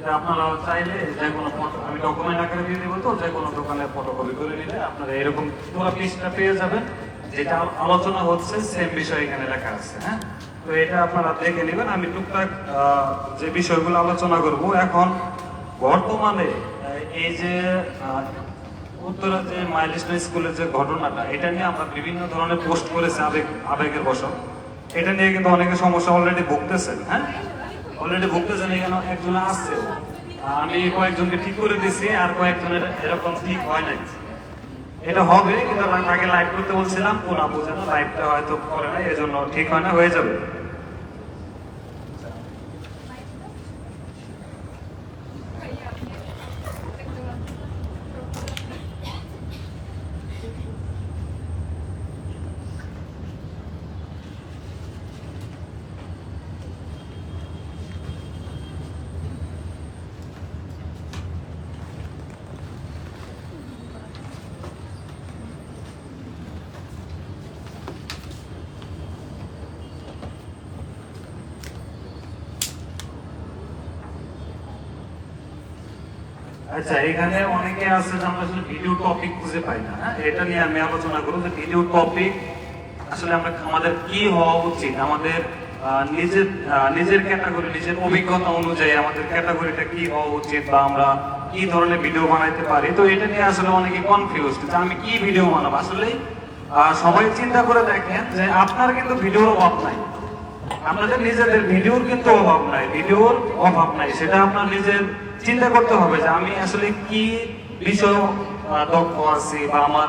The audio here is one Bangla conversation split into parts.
এটা আপনারা চাইলে যে কোনো ফটো আমি ডকুমেন্ট আকারে দিয়ে দেবো, তো যে কোনো দোকানে ফটোকপি করে নিলে আপনারা এরকম পুরো পেজটা পেয়ে যাবেন, যেটা আলোচনা হচ্ছে সেম বিষয় এখানে লেখা আছে। হ্যাঁ, তো এটা আপনারা দেখে নেবেন। আমি টুকটাক যে বিষয়গুলো আলোচনা করব এখন। বর্তমানে এই যে উত্তরা যে মাইলস্টোন স্কুলের যে ঘটনাটা, এটা নিয়ে আমরা বিভিন্ন ধরনের পোস্ট করেছি, আবেগের বশত। এটা নিয়ে কিন্তু অনেকে সমস্যা অলরেডি ভুগতেছেন। হ্যাঁ, অলরেডি ভুগতেছেন, এখানে একজন আসছে, আমি কয়েকজনকে ঠিক করে দিছি, আর কয়েকজনের এরকম ঠিক হয় নাই। এটা হবে, কিন্তু আমি আগে লাইভ করতে বলছিলাম, কোনা বোঝে না, লাইভটা হয়তো করে না, এই জন্য ঠিক হয় না, হয়ে যাবে। আচ্ছা, এখানে অনেকে আছে যে আমরা আসলে ভিডিও টপিক খুঁজে পাই না। হ্যাঁ, এটা নিয়ে আমি আলোচনা করব যে ভিডিও টপিক আসলে আমাদের কি হওয়া উচিত, আমাদের নিজের ক্যাটাগরি, নিজের অভিজ্ঞতা অনুযায়ী আমাদের ক্যাটাগরিটা কি হওয়া উচিত, বা আমরা কি ধরনের ভিডিও বানাইতে পারি। তো এটা নিয়ে আসলে অনেকে কনফিউজড যে আমি কি ভিডিও বানাবো। আসলে সবাই চিন্তা করে দেখেন যে আপনার কিন্তু ভিডিওর অভাব নাই, আপনাদের নিজেদের ভিডিওর কিন্তু অভাব নাই, ভিডিওর অভাব নাই। সেটা আপনার নিজের চিন্তা করতে হবে যে আমি আসলে কি বিষয় দক্ষ আছি, বা আমার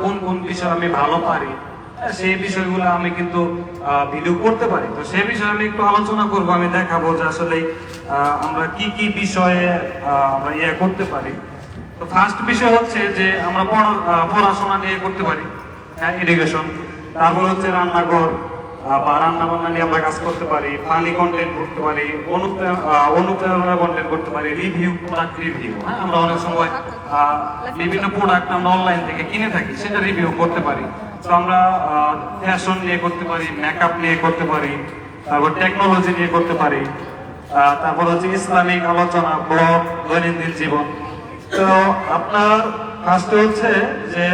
কোন কোন বিষয় আমি ভালো পারি, সেই বিষয়গুলো আমি কিন্তু ভিডিও করতে পারি। তো সেই বিষয়ে আমি একটু আলোচনা করব। আমি দেখাবো যে আসলে আমরা কি কি বিষয়ে আমরা করতে পারি। তো ফার্স্ট বিষয় হচ্ছে যে আমরা পড়াশোনা নিয়ে করতে পারি, হ্যাঁ, এডুকেশন। তারপর হচ্ছে রান্নাঘর বা রান্না বান্না নিয়ে আমরা কাজ করতে পারি, ফানি কন্টেন্ট করতে পারি, অনুপ্রেরণা কন্টেন্ট করতে পারি, রিভিউ, প্রোডাক্ট রিভিউ। হ্যাঁ, আমরা অনেক সময় বিভিন্ন প্রোডাক্ট আমরা অনলাইন থেকে কিনে থাকি, সেটা রিভিউ করতে পারি। তো আমরা ফ্যাশন নিয়ে করতে পারি, মেকআপ নিয়ে করতে পারি, তারপর টেকনোলজি নিয়ে করতে পারি, তারপর হচ্ছে ইসলামিক আলোচনা, ব্লগ, দৈনন্দিন জীবন। তো আপনার ফার্স্টে হচ্ছে যে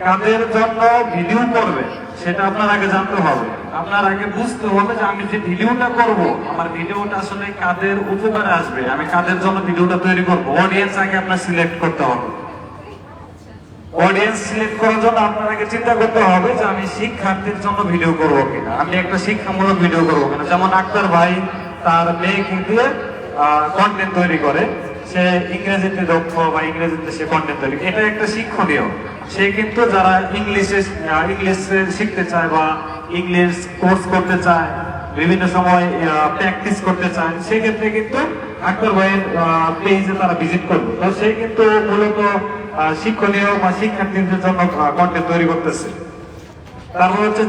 কাদের জন্য ভিডিও করবে সেটা আপনার আগে জানতে হবে। আপনার আগে বুঝতে হবে যে আমি যে ভিডিওটা করব, আমার ভিডিওটা আসলে কাদের উপকারে আসবে, আমি কাদের জন্য ভিডিওটা তৈরি করব। অডিয়েন্স আগে আপনার সিলেক্ট করতে হবে। অডিয়েন্স সিলেক্ট করার জন্য আপনার আগে চিন্তা করতে হবে যে আমি শিক্ষার্থীর জন্য ভিডিও করবো কিনা, আমি একটা শিক্ষামূলক ভিডিও করবো কিনা। যেমন আক্তার ভাই তার মেয়েকে দিয়ে কন্টেন্ট তৈরি করে, সে ইংরেজিতে দক্ষ বা ইংরেজিতে সে কন্টেন্ট তৈরি, এটা একটা শিক্ষণীয়। সে কিন্তু যারা ইংলিশ শিখতে চায় বা ইংলিশ কোর্স করতে চায়, বিভিন্ন সময় প্র্যাকটিস করতে চায়, সেক্ষেত্রে কিন্তু আক্তার ভাইয়ের পেজে তারা ভিজিট করবে। তো সে কিন্তু মূলত শিক্ষণীয় বা শিক্ষার্থীদের জন্য কন্টেন্ট তৈরি করতেছে। তারপর হচ্ছে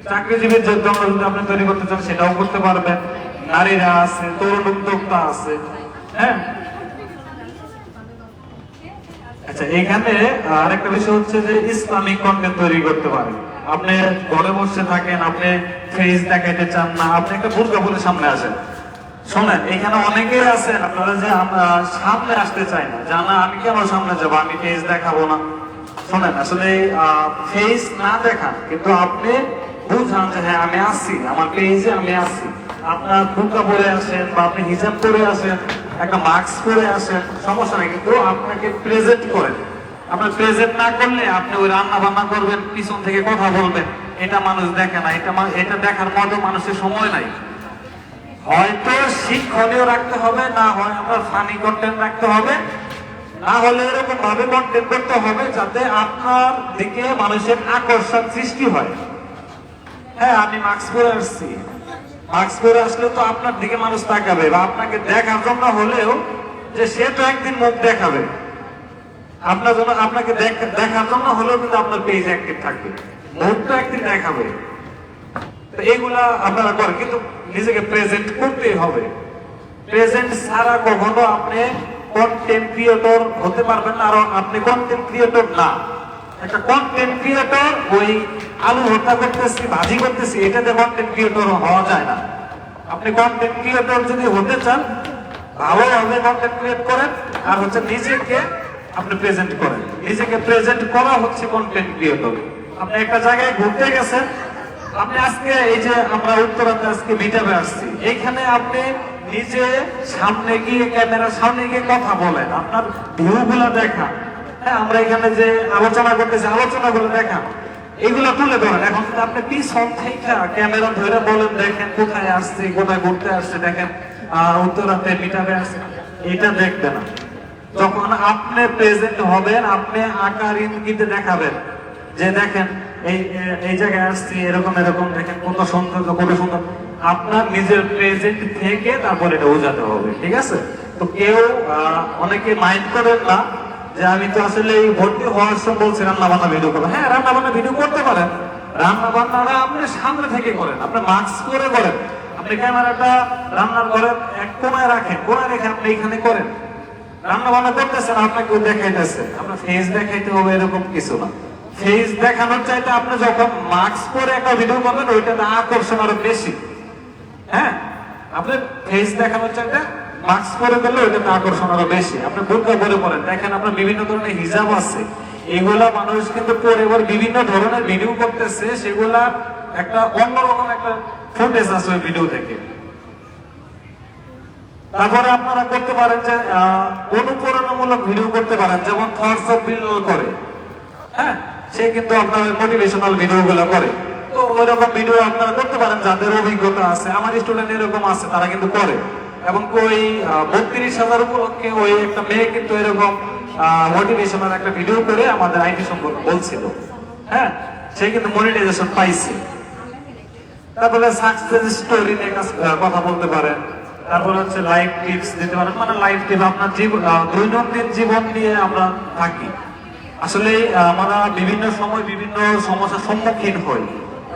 চাকরিজীবীর জন্য যদি আপনি তৈরি করতে চান সেটাও করতে পারবেন। নারীরা আছে, তরুণ উদ্যোক্তা আছে। হ্যাঁ, আচ্ছা, এখানে আরেকটা বিষয় হচ্ছে যে ইসলামিক কন্টেন্ট তৈরি করতে পারেন। আপনি ঘরে বসে থাকেন, আপনি ফেস দেখাইতে চান না, আপনি একটা বোরকা পরে সামনে আসেন। শোনেন, এখানে অনেকেই আছেন আপনারা যে সামনে আসতে চাই না, জানা আমি কেন সামনে যাবো, আমি ফেস দেখাবো না। শোনেন, আসলে ফেস না দেখান, কিন্তু আপনি বুঝান যে হ্যাঁ আমি আসছি, আমার পেজে আমি আসছি। আপনার বোরকা পরে আসেন বা আপনি হিজাব পরে আসেন, একটা মাস্ক পরে আসেন, সমস্যা নেই, কিন্তু আপনাকে প্রেজেন্ট করেন। আপনার প্রেজেন্ট না করলে আপনি ওই রান্না বান্না করবেন, পিছন থেকে কথা বলবেন, এটা মানুষ দেখে না, এটা দেখার মতো মানুষের সময় নাই। হয়তো শিক্ষণীয় রাখতে হবে, না হয় আপনার ফানি কন্টেন্ট রাখতে হবে, না হলে এরকম ভাবে কন্টেন্ট করতে হবে যাতে আপনার দিকে মানুষের আকর্ষণ সৃষ্টি হয়। হ্যাঁ, আমি মাস্ক পরে আসছি, মাস্ক পরে আসলে তো আপনার দিকে মানুষ তাকাবে, বা আপনাকে দেখার জন্য হলেও যে সে তো একদিন মুখ দেখাবে, আপনার জন্য, আপনাকে দেখার জন্য হলেও কিন্তু আপনার পেজ অ্যাক্টিভ থাকবে, মুখ তো একদিন দেখাবে। এইগুলা আপনারা করেন, কিন্তু নিজেকে প্রেজেন্ট করতেই হবে। প্রেজেন্ট ছাড়া কখনো আপনি কন্টেন্ট ক্রিয়েটর হতে পারবেন না। আর আপনি কন্টেন্ট ক্রিয়েটর না, একটা কন্টেন্ট ক্রিয়েটর ওই আলু ভর্তা করতেছি, ভাজি করতেছি, এটাতে কন্টেন্ট ক্রিয়েটর হওয়া যায় না। আপনি কন্টেন্ট ক্রিয়েটর যদি হতে চান ভালোভাবে কন্টেন্ট ক্রিয়েট করেন, আর হচ্ছে নিজেকে আপনি প্রেজেন্ট করেন। নিজেকে প্রেজেন্ট করা হচ্ছে কন্টেন্ট ক্রিয়েটর। আপনি একটা জায়গায় ঘুরতে গেছেন, আপনি আজকে এই যে আমরা উত্তরাতে আজকে মিটাবে আসছি, এইখানে আপনি নিজে সামনে গিয়ে ক্যামেরার সামনে গিয়ে কথা বলেন, আপনার ভিউ গুলা দেখা, হ্যাঁ আমরা এখানে যে আলোচনা করতেছি আলোচনাগুলো দেখা, এইগুলো তুলে ধরেন। এখন যদি আপনি পিছন থেকে ক্যামেরা ধরে বলেন দেখেন কোথায় আসছি, কোথায় ঘুরতে আসছে, দেখেন উত্তরাতে মিটাবে আসছে, এটা দেখবে না। যখন আপনি প্রেজেন্ট হবেন, আপনি আকার ইঙ্গিতে দেখাবেন যে দেখেন এই জায়গায় আসছি, এরকম এরকম, দেখেন কত সুন্দর, কত সুন্দর। আপনার নিজের প্রেজেন্ট থেকে তারপর এটা বোঝাতে হবে, ঠিক আছে? তো কেউ অনেকে মাইন্ড করেন না যে আমি তো আসলে এই ভর্তি হওয়ার সময় বলছি রান্না বান্না ভিডিও করবো। হ্যাঁ, রান্না বান্না ভিডিও করতে পারেন, রান্না বান্নাটা আপনি সামনে থেকে করেন, আপনি মাস্ক করে করেন, আপনি ক্যামেরাটা রান্নার ঘরের এক কোনায় রাখেন, কোনায় রেখে আপনি এখানে করেন। রান্না বান্না করতেছেন, আপনাকে দেখাইতেছে, আপনার ফেস দেখাইতে হবে এরকম কিছু না। ফেস দেখানোর চাইতে আপনি যখন মাস্ক পরে একটা ভিডিও করবেন, ওইটাতে আকর্ষণ আরো বেশি। হ্যাঁ, আপনি ফেস দেখানোর চাইতে মাস্ক পরে করলে ওইটাতে আকর্ষণ আরো বেশি। আপনি বোরকা পরে পড়েন, দেখেন আপনার বিভিন্ন ধরনের হিজাব আছে, এগুলা মানুষ কিন্তু পরে এবার বিভিন্ন ধরনের ভিডিও করতেছে, সেগুলা একটা অন্যরকম একটা ফুটেজ আছে ওই ভিডিও থেকে। তারপরে আপনারা করতে পারেন যে অনুপ্রেরণামূলক ভিডিও করতে পারেন, যেমন থটস অফ বিল্লাল করে, হ্যাঁ সে কিন্তু আপনার মোটিভেশনাল ভিডিও গুলো করে। তো ওইরকম ভিডিও আপনারা করতে পারেন, যাদের অভিজ্ঞতা আছে, আমার স্টুডেন্ট এরকম আছে, তারা কিন্তু করে। এবং ওই 32,000 উপলক্ষে ওই একটা মেয়ে কিন্তু এরকম মোটিভেশনাল একটা ভিডিও করে আমাদের আইটি সম্পর্কে বলছিল, হ্যাঁ সে কিন্তু মনিটাইজেশন পাইছে। তারপরে সাকসেস স্টোরি নিয়ে কথা বলতে পারেন, তারপরে হচ্ছে লাইফ টিপস দিতে পারেন, মানে লাইফ টিপ আপনার দৈনন্দিন জীবন নিয়ে আমরা থাকি। আসলে আমরা বিভিন্ন সময় বিভিন্ন সমস্যার সম্মুখীন হই,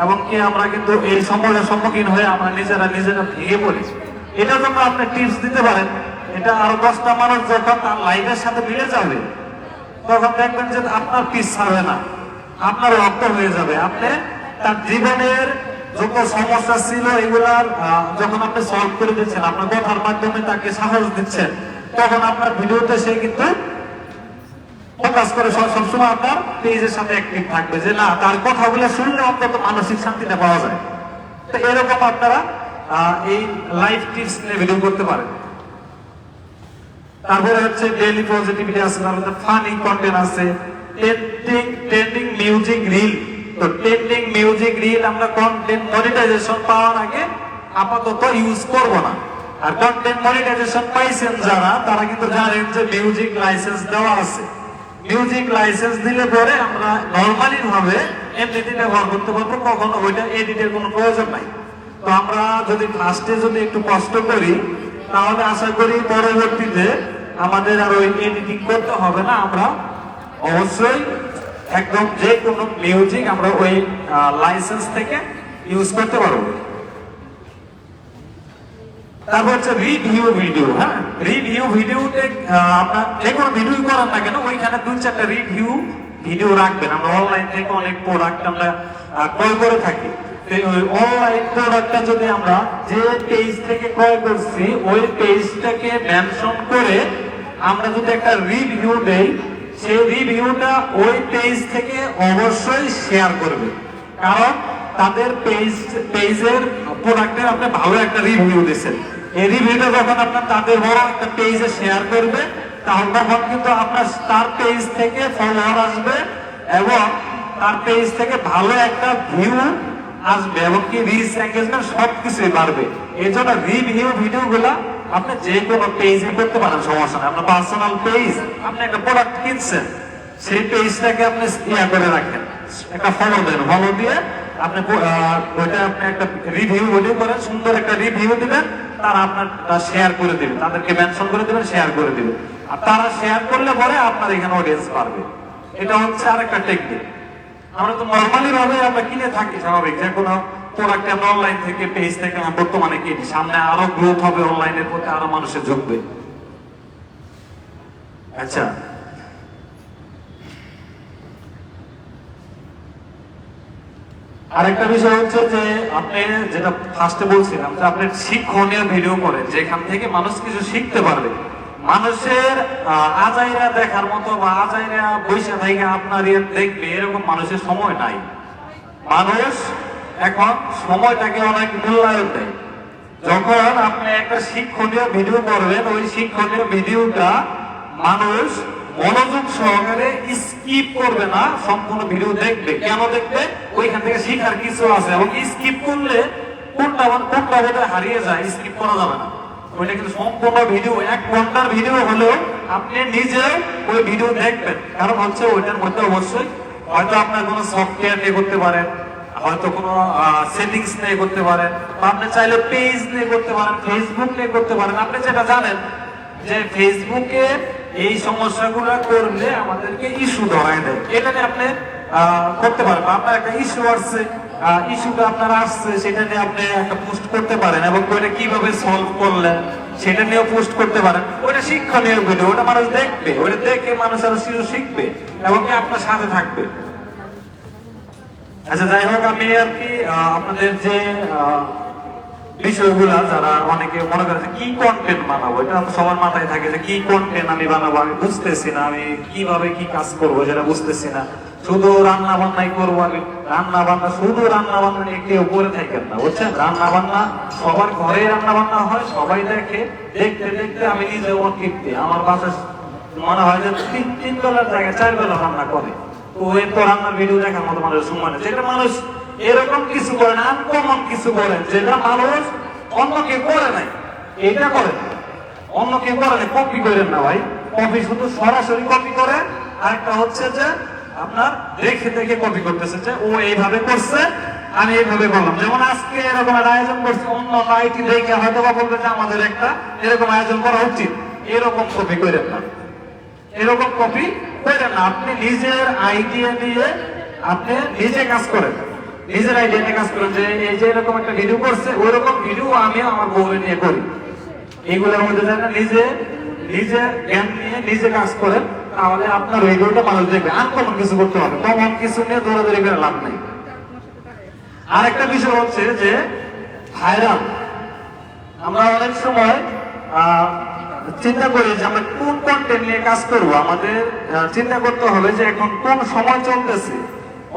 এবং কি আমরা কিন্তু এই সমস্যার সম্মুখীন হয়ে আমরা নিজেরা ভেঙে পড়ি। এটার জন্য আপনি টিপস দিতে পারেন। এটা আরো 10টা মানুষ যখন তার লাইফের সাথে মিলে যাবে, তখন দেখবেন যে আপনার পিছ ছাড়বে না, আপনার রক্ত হয়ে যাবে। আপনি তার জীবনের যত সমস্যা ছিল এগুলার যখন আপনি সলভ করে দিচ্ছেন, আপনার কথার মাধ্যমে তাকে সাহস দিচ্ছেন, তখন আপনার ভিডিওতে সে কিন্তু ফোকাস করে সবসময় আপনার পেজের সাথে অ্যাক্টিভ থাকবে, যে না তার কথাগুলো শুনলে অন্তত মানসিক শান্তিটা পাওয়া যায়। তো এরকম আপনারা এই লাইফ টিপস নিয়ে ভিডিও করতে পারেন। তারপরে হচ্ছে ডেইলি পজিটিভিটি আছে, তারপরে ফানি কন্টেন্ট আছে, ট্রেন্ডিং মিউজিক রিল। তো ট্রেন্ডিং মিউজিক রিল আমরা কন্টেন্ট মনিটাইজেশন পাওয়ার আগে আপাতত ইউজ করব না। আর কন্টেন্ট মনিটাইজেশন পাইছেন যারা, তারা কিন্তু জানেন যে মিউজিক লাইসেন্স দেওয়া আছে। মিউজিক লাইসেন্স দিলে পরে আমরা নরমালি ভাবে এমনিতে ব্যবহার করতে পারবো, কখনো ওইটা এডিটের কোনো প্রয়োজন নাই। তো আমরা যদি ফার্স্টে যদি একটু কষ্ট করি, তাহলে আশা করি পরবর্তীতে আমাদের আর ওই এডিটিং করতে হবে না। আমরা অবশ্যই একদম যে কোনো মিউজিক আমরা ওই লাইসেন্স থেকে ইউজ করতে পারবো। তারপর হচ্ছে রিভিউ ভিডিও। হ্যাঁ, রিভিউ ভিডিওতে আপনার যে কোনো ভিডিও করেন না কেন, ওইখানে 2-4টা রিভিউ ভিডিও রাখবেন। আমরা অনলাইন থেকে অনেক প্রোডাক্ট আমরা ক্রয় করে থাকি। ওই অনলাইন প্রোডাক্টটা যদি আমরা যে পেজ থেকে ক্রয় করছি ওই পেজটাকে মেনশন করে আমরা যদি একটা রিভিউ দেই, সেই রিভিউটা ওই পেজ থেকে অবশ্যই শেয়ার করবে, কারণ তাদের পেজের প্রোডাক্টের আপনি ভালো একটা রিভিউ দিচ্ছেন। এই রিভিউটা যখন আপনার তাদের বড় একটা পেজে শেয়ার করবে, তখন কিন্তু আপনার তার পেজ থেকে ফলোয়ার আসবে এবং তার পেজ থেকে ভালো একটা ভিউ আসবে, এবং কি রিচ এঙ্গেজমেন্ট সবকিছুই বাড়বে। এই জন্য রিভিউ ভিডিও গুলা আপনি যে কোনো পেজে করতে পারেন, সমস্যা নেই। আপনার পার্সোনাল পেজ, আপনি একটা প্রোডাক্ট কিনছেন, সেই পেজটাকে আপনি করে রাখেন, একটা ফলো দেন, ফলো দিয়ে আপনি ওইটা আপনি একটা রিভিউ করেন, সুন্দর একটা রিভিউ দিবেন, তারা আপনার শেয়ার করে দিবে, তাদেরকে মেনশন করে দিবেন, শেয়ার করে দিবে, আর তারা শেয়ার করলে পরে আপনার এখানে অডিয়েন্স বাড়বে। এটা হচ্ছে আরেকটা টেকনিক। আমরা তো নর্মালি ভাবে আমরা কিনে থাকি, স্বাভাবিক যে কোনো প্রোডাক্ট আমরা অনলাইন থেকে পেজ থেকে বর্তমানে কিনি, সামনে আরো গ্রোথ হবে, অনলাইনের প্রতি আরো মানুষের ঝুঁকবে। আচ্ছা, আরেকটা বিষয় হচ্ছে যে আপনি যেটা ফার্স্টে বলছিলাম যে আপনি শিক্ষণীয় ভিডিও করেন যেখান থেকে মানুষ কিছু শিখতে পারবে। মানুষের আজাইরা দেখার মতো বা আজাইরা বৈশা থেকে আপনার দেখবে এরকম মানুষের সময় নাই। মানুষ এখন সময়টাকে অনেক মূল্যায়ন দেয়। যখন আপনি একটা শিক্ষণীয় ভিডিও করবেন ওই শিক্ষণীয় ভিডিওটা মানুষ মনোযোগ সহকারে স্কিপ করবে না, সম্পূর্ণ ভিডিও দেখবে। কেন দেখবে? ওইখান থেকে শিখার কিছু আছে, এবং স্কিপ করলে কোনটা কোনটা হারিয়ে যায়, স্কিপ করা যাবে না। ওইটা কিন্তু সম্পূর্ণ ভিডিও, 1 ঘন্টার ভিডিও হলেও আপনি নিজে ওই ভিডিও দেখবেন। কারণ হচ্ছে ওইটার মধ্যে অবশ্যই হয়তো আপনার কোনো সফটওয়্যার নিয়ে করতে পারেন, হয়তো কোনো সেটিংস নিয়ে করতে পারেন, বা আপনি চাইলে পেজ নিয়ে করতে পারেন, ফেসবুক নিয়ে করতে পারেন। আপনি যেটা জানেন যে ফেসবুকে এই সমস্যাগুলো করলে আমাদেরকে ইস্যু ধরায় দেয়, এটা নিয়ে আপনি করতে পারেন। আপনার একটা ইস্যু আসছে, ইস্যুটা আপনার আসছে, সেটা নিয়ে আপনি একটা পোস্ট করতে পারেন, এবং ওইটা কিভাবে সলভ করলেন সেটা নিয়েও পোস্ট করতে পারেন। ওইটা শিক্ষণীয় ভিডিও, ওটা মানুষ দেখবে, ওইটা দেখে মানুষ আরো শিখবে এবং কি আপনার সাথে থাকবে। আচ্ছা, যাই হোক, আমি আর কি আপনাদের যে বিষয়গুলা, যারা অনেকে মনে করে কি কন্টেন্ট বানাবো, এটা সবার মাথায় থাকে যে কি কন্টেন্ট আমি বানাবো, আমি বুঝতেছি না আমি কিভাবে কি কাজ করবো সেটা বুঝতেছি না। শুধু রান্না বান্নাই করবো আমি, রান্না বান্না, শুধু রান্না বান্না নিয়ে কেউ করে থাকেন না, বুঝছেন? রান্না বান্না সবার ঘরে রান্না বান্না হয়, সবাই দেখে, দেখতে দেখতে আমি নিজে অতৃপ্তি। আমার বাসায় মনে হয় যে 3 বেলার জায়গায় 4 বেলা রান্না করে। তো এর তো রান্নার ভিডিও দেখার মতো মানুষের সময় নেই। যেটা মানুষ এরকম কিছু করেন, আনকমন কিছু করেন যেটা মানুষ অন্য কেউ করে নাই, এটা করেন। অন্য কেউ করে নাই, কপি করেন না ভাই। কপি শুধু সরাসরি কপি করে, আরেকটা হচ্ছে যে আপনার দেখে দেখে কপি করতেছে, যে ও এইভাবে করছে আমি এইভাবে করলাম। যেমন আজকে এরকম একটা আয়োজন করছে, অন্য আইটি দেখে হয়তো বা বলবে যে আমাদের একটা এরকম আয়োজন করা উচিত। এরকম কপি করেন না, এরকম কপি করেন না। আপনি নিজের আইডিয়া দিয়ে আপনি নিজে কাজ করেন, নিজের আইডিয়া নিয়ে কাজ করেন। যে এই যে এরকম একটা ভিডিও করছে, ওইরকম ভিডিও আমি আমার বউকে নিয়ে করি। এইগুলোর মধ্যে নিজে নিজে জ্ঞান নিয়ে নিজে কাজ করেন, তাহলে আপনার ভিডিওটা মানুষ দেখবে। আনকমন কিছু করতে হবে, কমন কিছু নিয়ে দৌড়াদৌড়ি করে লাভ নেই। আরেকটা বিষয় হচ্ছে যে ভাইরাল। আমরা অনেক সময় চিন্তা করি যে আমরা কোন কন্টেন্ট নিয়ে কাজ করবো। আমাদের চিন্তা করতে হবে যে এখন কোন সময় চলতেছে,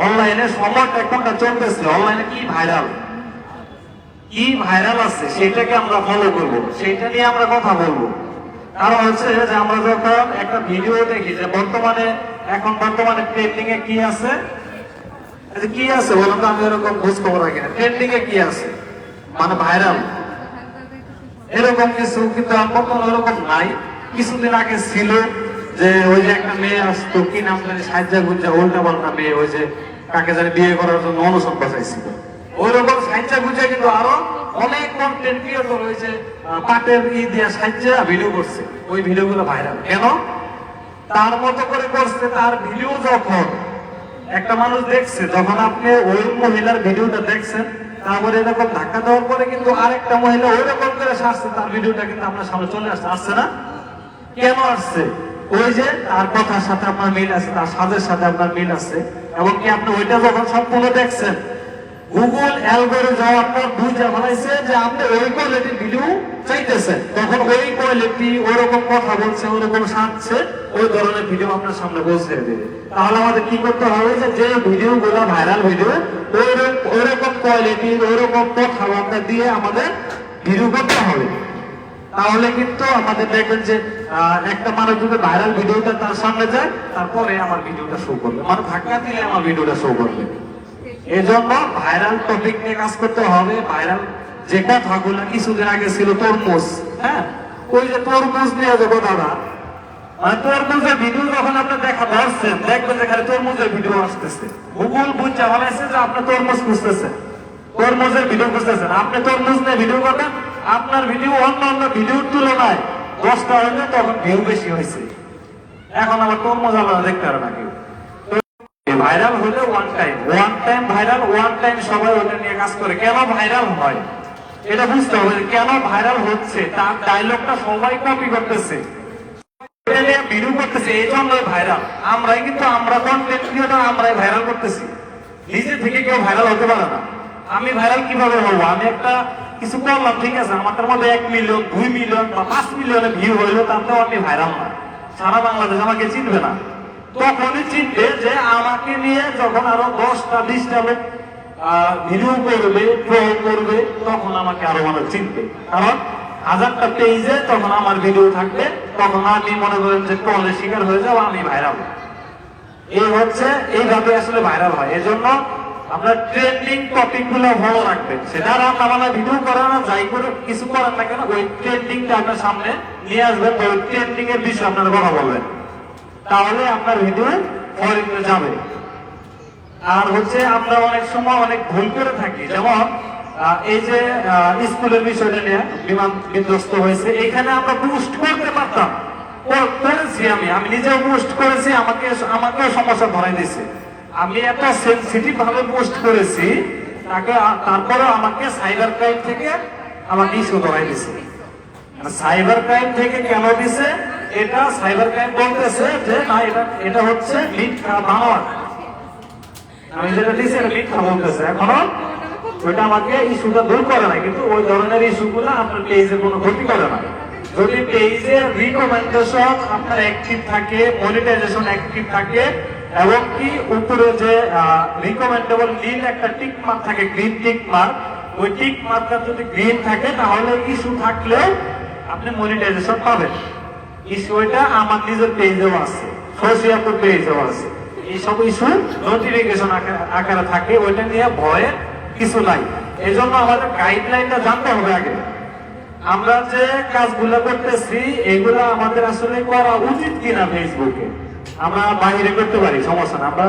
অনলাইনে সময়টা কোনটা চলতেছে, অনলাইনে কি ভাইরাল আছে সেটাকে আমরা ফলো করব, সেটা নিয়ে আমরা কথা বলবো। কারণ হচ্ছে যে আমরা যখন একটা ভিডিও দেখি যে বর্তমানে ট্রেন্ডিং এ কি আছে, কি আছে বলুন তো, আমি এরকম খোঁজ খবর রাখি না। ট্রেন্ডিং এ কি আছে মানে ভাইরাল, এরকম কিছু কিন্তু বর্তমানে ওরকম নাই। কিছুদিন আগে ছিল যে ওই যে একটা মেয়ে আসতো, কি নাম জানি, সাজ্জা গুজ্জা, উল্টা পাল্টা মেয়ে, ওই যে কাকে জানি বিয়ে করার জন্য অনশন বসাইছিল। ওইরকম সাজ্জা গুজ্জা কিন্তু আরো অনেক কন্টেন্ট ক্রিয়েটর হয়েছে, পাটের দিয়ে সাজ্জা ভিডিও করছে। ওই ভিডিওগুলো ভাইরাল কেন? তার মতো করে করছে। তার ভিডিও যখন একটা মানুষ দেখছে, যখন আপনি ওই মহিলার ভিডিওটা দেখছেন, তারপরে এরকম ধাক্কা দেওয়ার পরে কিন্তু আরেকটা মহিলা ওই রকম করে সাজছে, তার ভিডিওটা কিন্তু আপনার সামনে চলে আসছে না? কেন আসছে? ওই যে তার কথার সাথে আপনার মিল আছে, তার সাজের সাথে আপনার মিল আছে, এবং কি আপনি ওইটা যখন সম্পূর্ণ দেখছেন, গুগল অ্যালগরিদম আপনার বুঝে ফেলাইছে যে আপনি ওই কোয়ালিটির ভিডিও চাইতেছেন, তখন ওই কোয়ালিটি, ওইরকম কথা বলছে, ওইরকম সাজছে, ওই ধরনের ভিডিও আপনার সামনে পৌঁছে দেবে। তাহলে আমাদের কি করতে হবে, যে ভিডিওগুলো ভাইরাল ভিডিও, ওইরকম কোয়ালিটি, ওইরকম কথাবার্তা দিয়ে আমাদের ভিডিও করতে হবে। তাহলে কিন্তু আমাদের দেখবেন যে একটা মানুষ যদি ভাইরাল ভিডিওটা তার সামনে যায়, তারপরে আমার ভিডিওটা শো করবে, মানে ধাক্কা দিলে আমার ভিডিওটা শো করবে। এই জন্য ভাইরাল টপিক নিয়ে কাজ করতে হবে। ভাইরাল যে কথাগুলো কিছুদিন আগে ছিল, তরমুজ, হ্যাঁ, ওই যে তরমুজ নিয়ে যে কথাটা, মানে তরমুজের ভিডিও যখন আপনি দেখা ধরছেন, দেখবেন যে খালি তরমুজের ভিডিও আসতেছে। গুগল বুঝতে ভালাইছে যে আপনি তরমুজ খুঁজতেছেন, তরমুজের ভিডিও খুঁজতেছেন, আপনি তরমুজ নিয়ে ভিডিও করবেন, আপনার ভিডিও অন্য ভিডিওর তুলনায় 10টা হলে তখন ভিউ বেশি হয়েছে। এখন আবার তরমুজ আলাদা দেখতে পারে না কেউ। ভাইরাল হলে one time viral, one time সবাই ওটা নিয়ে কাজ করে। কেন ভাইরাল হয় এটা বুঝতে হবে, কেন ভাইরাল হচ্ছে। তার ডায়লগটা সবাই কপি করতেছে, ভিডিও করতেছে, এই জন্যই ভাইরাল। আমরা কন্টেন্ট ক্রিয়েটর, আমরাই ভাইরাল করতেছি। নিজে থেকে কেউ ভাইরাল হতে পারে না। আমি ভাইরাল কিভাবে হবো? আমি একটা কিছু করলাম, ঠিক আছে, আমাদের মধ্যে 1 মিলিয়ন 2 মিলিয়ন বা 5 মিলিয়নের ভিউ হইলো, তাতেও আমি ভাইরাল না, সারা বাংলাদেশ আমাকে চিনবে না। তখনই চিনবে যে আমাকে নিয়ে যখন আরো 10টা 20টা লোক ভিডিও করবে, ট্রল করবে, তখন আমাকে আরো মানুষ চিনবে। কারণ 1000টা পেজে তখন আমার ভিডিও থাকবে, তখন আমি মনে করেন যে ট্রলের শিকার হয়ে যাবো, আমি ভাইরাল। এই হচ্ছে এইভাবে আসলে ভাইরাল হয়। এজন্য আপনার ট্রেন্ডিং টপিক গুলো ভালো রাখবেন, সেটা রান্না বান্না ভিডিও করেন না, যাই করে কিছু করেন না কেন, ওই ট্রেন্ডিংটা আপনার সামনে নিয়ে আসবেন, ওই ট্রেন্ডিং এর বিষয়ে আপনারা কথা বলবেন, তাহলে আপনার ভিডিও ফরিতে যাবে। আর হচ্ছে আমরা অনেক সময় অনেক ভুল করে থাকি, যেমন এই যে স্কুলের বিষয়টা নিয়ে বিমান বিধ্বস্ত হয়েছে, এখানে আমরা বুস্ট করতে পারতাম, করেছি, আমি নিজেও পোস্ট করেছি, আমাকেও সমস্যা ধরাই দিয়েছে। আমি এত সেনসিটিভ ভাবে পোস্ট করেছি, তারপরে আমাকে সাইবার ক্রাইম থেকে আমাকে ইস্যু ধরাই দিয়েছে। সাইবার ক্রাইম থেকে কেন দিছে? এটা সাইবার ক্রাইম বলতেছে যে না, এটা হচ্ছে মিথ্যা বানোয়াট, আমি যেটা দিচ্ছি এটা মিথ্যা বলতেছে। এখনো ওইটা আমাকে ইস্যুটা দূর করে না, কিন্তু ওই ধরনের ইস্যুগুলো আপনার পেজে কোনো ক্ষতি করে না। যদি পেজে রিকমেন্ডেশন আপনার অ্যাক্টিভ থাকে, মনিটাইজেশন অ্যাক্টিভ থাকে, এবং কি উপরে যে রিকমেন্ডেবল নীল একটা টিক মার্ক থাকে, গ্রিন টিক মার্ক, ওই টিক মার্কটা যদি গ্রিন থাকে, তাহলে ইস্যু থাকলেও আপনি মনিটাইজেশন পাবেন। ইস্যুটা আমার নিজের পেজেও আছে, সোশিয়াপুর পেজেও আছে। এইসব ইস্যু নোটিফিকেশন আকারে থাকে, ওইটা নিয়ে ভয়ের কিছু নাই। এই জন্য আমাদের গাইডলাইনটা জানতে হবে আগে, আমরা যে কাজগুলো করতেছি এগুলো আমাদের আসলে করা উচিত কিনা। ফেসবুকে আমরা বাইরে করতে পারি, সমস্যা না, আমরা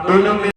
দৈনন্দিন